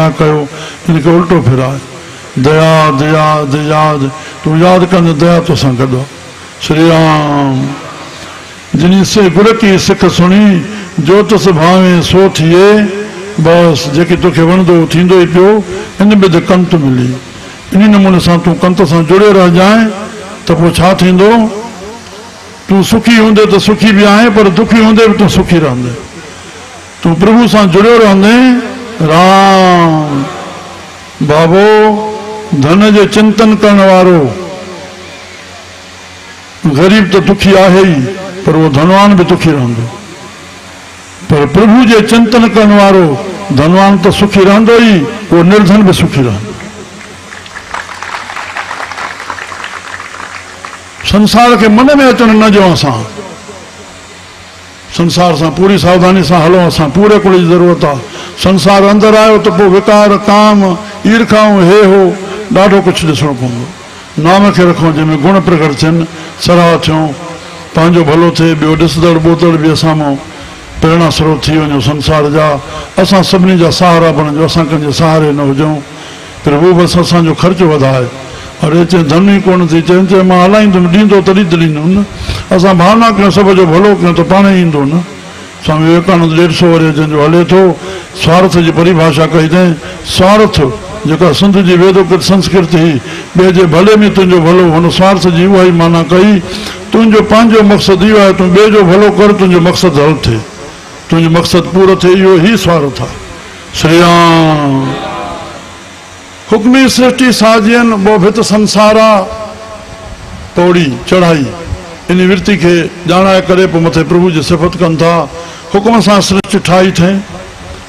छा कयो इनके उल्टो फिराए। दया दया दया तू याद कंदे दया तोसां गॾु आहे। श्री राम जिनी से गुर की सिख सुनी जो तुस भावे सो थिए बस जेके तोखे वणंदो थींदो ई पियो इन बिद कंत मिली। इन नमूने सां तूं कंत सां जुड़े रहिजांइ त पोइ छा थींदो। तूं सुखी हूंदे त सुखी बि आहे पर दुखी हूंदे बि तूं सुखी रहंदे। तूं प्रभु सां जुड़ियो रहंदे। राम बाबो धन जे चिंतन करण वारो गरीब तो दुखी आहे ही पर वो धनवान भी दुखी रहंदो। पर प्रभु जे चिंतन करण वारो धनवान तो सुखी रहंदो ही, वो निर्धन भी सुखी रहंदो। संसार के मन में अचण न जो असां संसार से पूरी सावधानी से हलो। असां पूरे कुल जी जरूरत है। संसार अंदर आयो तो पोइ विकार काम ईर्खाऊं हे हो ॾाढो कुछ ॾिसणो पवंदो। नाम के रखो जंहिंमें गुण प्रकट थियनि सराह थियूं पंहिंजो भलो थिए ॿियो ॾिसदड़ ॿोतड़ बि असां मां प्रेरणा स्रोत थी वञो संसार जा। असां सभिनी जा सहारा बणिजो। असां कंहिंजे सहारे न हुजूं। प्रभु बसि असांजो ख़र्चु वधाए। अरे चए धन ई कोन थी चए मां हलाईंदुमि ॾींदो तॾहिं ॾींदुमि न। असां भावना कयूं सब जो भलो कयूं त पाण ई ईंदो न। स्वामी विवेकानंद 150 वरे जंहिंजो हले थो स्वार्थ जी परिभाषा कई अथई। स्वार्थ जेका सिंध जी वेदोकृत संस्कृत ही ॿिए जे भले में तुंहिंजो भलो हुन स्वार्थ जी उहा ई माना कई। तुंहिंजो पंहिंजो मक़सदु इहो आहे तूं ॿिए जो भलो कर तुंहिंजो मक़सदु हल थिए तुंहिंजो मक़सदु पूरो थिए इहो ई स्वार्थ आहे। श्री राम हुक्मी सृष्टि साजियन वो भित संसारा पौड़ी चढ़ाई इन वृत्ति के ॼाणाए करे पोइ मथे प्रभु जी सिफ़त कनि था। हुकुम सां सृष्टि ठाही अथई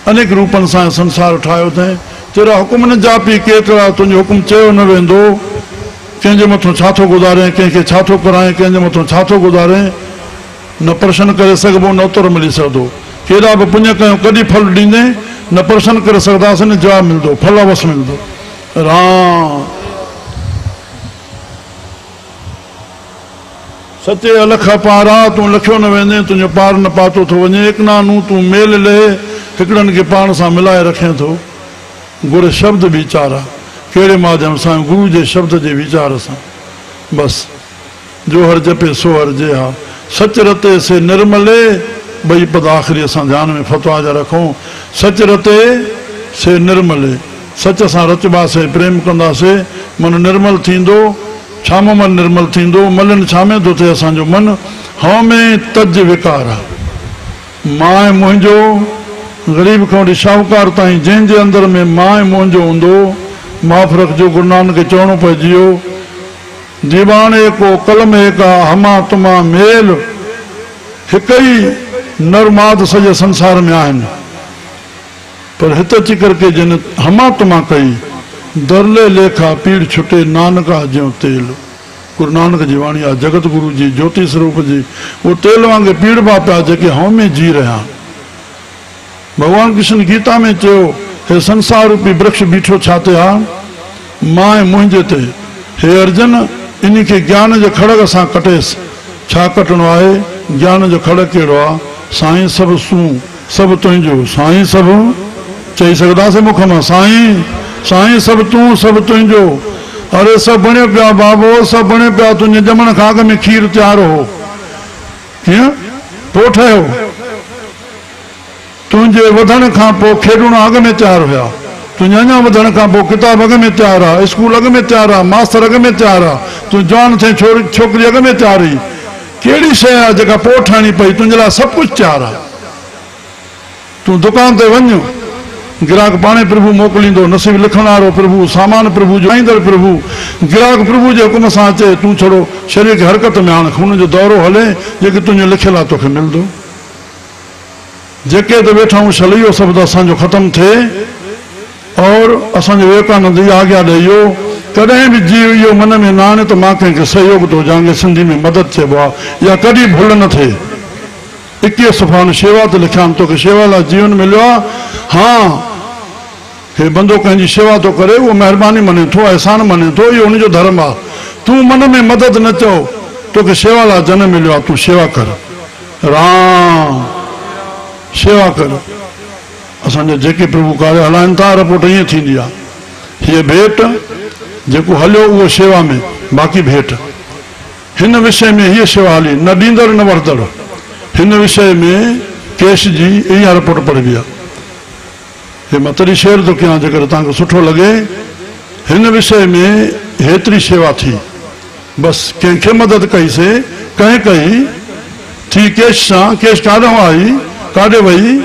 अनेक रूपनि सां संसार ठाहियो अथई। तेरा हुकुम न जापी केतिरा तुंहिंजो हुकुम चयो न वेंदो। कंहिंजे मथां छा थो गुज़ारे कंहिंखे छा थो कराए कंहिंजे मथां छा थो गुज़ारे न प्रशन करे सघिबो न उत्तर मिली सघंदो। केॾा बि पुञ कयूं कॾहिं फल ॾींदे न प्रशन करे सघंदासीं न जवाबु मिलंदो फल अवसि मिलंदो। राम सचे अलख पारा तूं लखियो न वेंदे तुंहिंजो पार न पातो थो वञे। एक नानू तूं मेल ले हिकिड़नि खे पाण सां मिलाए रखे थो। गुर शब्द वीचारा कहिड़े माध्यम सां गुरु जे शब्द जे वीचार सां बसि जो हर जपे सो हर जे हा सच रते से निर्मले ॿई पद आख़िरी असां ध्यान में फतवा जा रखूं। सच रते से निर्मले सच सां रचबासीं प्रेम कंदासीं मन निर्मल थींदो। छाम मन निर्मल थींदो मलन छामे थो थिए असांजो मन। हाँ में तज विकार आहे मां मुंहिंजो ग़रीब खां वठी शाहूकार ताईं जंहिंजे अंदर में मां मुंहिंजो हूंदो माफ़ रखिजो। गुरु नानक खे चवणो पइजियो दीवाने को कलम एका हमा तुमा मेल हिक ई नरमाद सॼे संसार में आहिनि पर हित अची करके जिन हमा तुमा कई दरले लेखा पीड़ छुटे नानका ज्यों तेल। गुरु नानक जी वाणी आहे जगत गुरु जी ज्योति स्वरूप जी वो तेल वांगे पीड़ बा पिया जेके हव में जी रहा। भगवान कृष्ण गीता में चयो हे संसार रूपी वृक्ष बीठो छाते हा मां मुंहिंजे ते हे अर्जुन इन के ज्ञान जो खड़ग सां कटेसि। छा कटणो आहे ज्ञान जो खड़ग कहिड़ो आहे साईं सभु तूं सभु तुंहिंजो साईं सभु चई सघंदासीं मुख मां साईं साईं सभु तूं सभु तुंहिंजो। अरे सभु बणियो पिया बाबो सभु बणियो पिया तुंहिंजे ॼमण खां अॻु में खीर तयारु हो कीअं पोइ ठहियो तुंहिंजे वधण खां पोइ खेॾणो अॻु में तयारु हुया तुंहिंजे अञा वधण खां पोइ किताब अॻु में तयारु आहे स्कूल अॻु में तयारु आहे मास्तर अॻु में तयारु आहे तूं जवान थिए छोकिरी अॻु में तयारु हुई। कहिड़ी शइ आहे जेका पोइ ठाहिणी पई तुंहिंजे लाइ सभु कुझु तयारु आहे। तूं दुकान ते वञ गिराक पाणे प्रभु मोकिलींदो नसीब लिखण वारो प्रभु सामान प्रभु जो आईंदड़ प्रभु गिराक प्रभु जे हुकुम सां अचे तूं छड़ो शरीर खे हरकत में आण खून जो दौरो हले जेके तुंहिंजो लिखियलु आहे तोखे मिलंदो। जेके त वेठा आहियूं शलइयो शब्द असांजो ख़तमु थिए और असांजो विवेकानंद जी आज्ञा ॾे इहो कॾहिं बि जीव इहो मन में न आणे त मां कंहिंखे सहयोग थो जंहिंखे सिंधी में मदद चइबो आहे या कॾहिं भुल न थिए। 21 सुफ़ा शेवा ते लिखिया तोखे शेवा लाइ जीवन मिलियो आहे। हाँ हे बंदो कंहिंजी शेवा थो करे उहो महिरबानी मञे थो एहसान मञे थो इहो हुनजो धर्म आहे। तूं मन में मदद न चओ तोखे शेवा लाइ जनम मिलियो आहे तूं शेवा कर राम शेवा कर। असांजे जेके प्रभु कार्य हलाइनि था रिपोर्ट ईअं थींदी आहे। हीअ भेंट जेको हलियो उहो शेवा में, बाक़ी भेंट हिन विषय में हीअ शेवा हली, न ॾींदड़ न वठंदड़। हिन विषय में केश जी इहा रिपोर्ट पढ़बी आहे। हे मां तॾहिं शेयर थो कयां जेकर तव्हांखे सुठो लॻे। हिन विषय में हेतिरी शेवा थी, बसि कंहिंखे मदद कईसीं, कंहिं कई थी केश सां। केश काॾों आई, काॾे वई?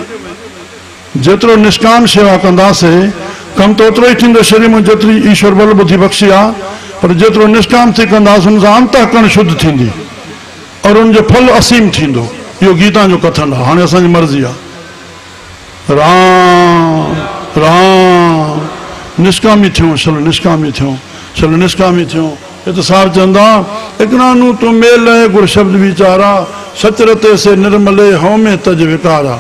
जेतिरो निष्काम शेवा कंदासीं कम तो ओतिरो ई थींदो शरीर में, जेतिरी ईश्वर बल बुद्धि बख़्शी आहे। पर जेतिरो निष्काम थी कंदासीं उन सां अंतःकरण शुद्ध थींदी और उनजो फल असीम थींदो। इहो गीता जो कथन आहे। हाणे असांजी मर्ज़ी आहे। राम राम निष्कामी थियूं, चलो निष्कामी थियूं, चलो निष्कामी थियूं। हिते साहब चवंदा इकनानू तूं मेल गुर शब्द विचारा, सच रते से निर्मले हव में तज विकारा।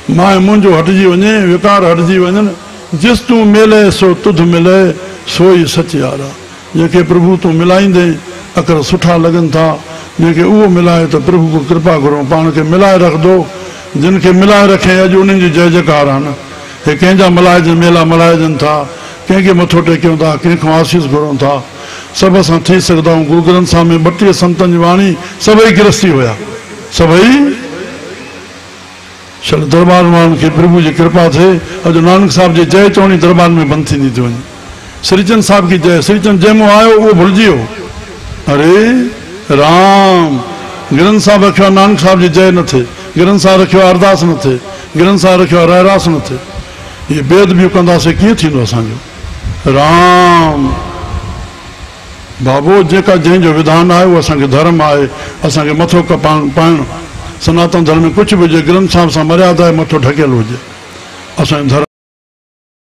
मां मुंहिंजो हटिजी वञे, विकार हटिजी वञनि। जिस तूं मेले सो तुध मिले, सोई सच यारा। जेके प्रभु तूं मिलाईंदे अकर सुठा लॻनि था, जेके उहो मिलाए त प्रभु को कृपा करो, पाण खे मिलाए रखंदो। जिन खे मिलाए रखे अॼु उन्हनि जी जय जयकार आहे न। हे कंहिंजा मल्हाइजनि, मेला मल्हाइजनि था, कंहिंखे मथो टेकियूं था, कंहिंखां आशीष घुरूं था। सभु असां थी सघंदा आहियूं। गुरू ग्रंथ साहिब में 32 संतनि जी वाणी सभई गृहस्थी हुया, सभई। चलो दरबार वारनि खे प्रभु जी कृपा थिए। अॼु नानक साहिब जी जय चवणी दरबार में बंदि थींदी थी वञे। श्रीचंद साहिब की जय। श्रीचंद जंहिं मां आयो उहो भुलिजी वियो। अरे राम ग्रंथ साहिब रखियो आहे, नानक साहिब जी जय न थिए। ग्रंथ साहिब रखियो आहे, अरदास न थिए। ग्रंथ साहिब रखियो आहे, रहरास न थिए। इहे बेद बि कंदासीं कीअं थींदो असांजो? राम बाबो जेका जंहिंजो विधान आहे उहो असांखे धर्म आहे। असांखे मथो पाइणु सनातन धर्म में कुझु बि हुजे, ग्रंथ साहिब सां मर्यादा आहे, मथो ढकियल हुजे। असांजो धर्म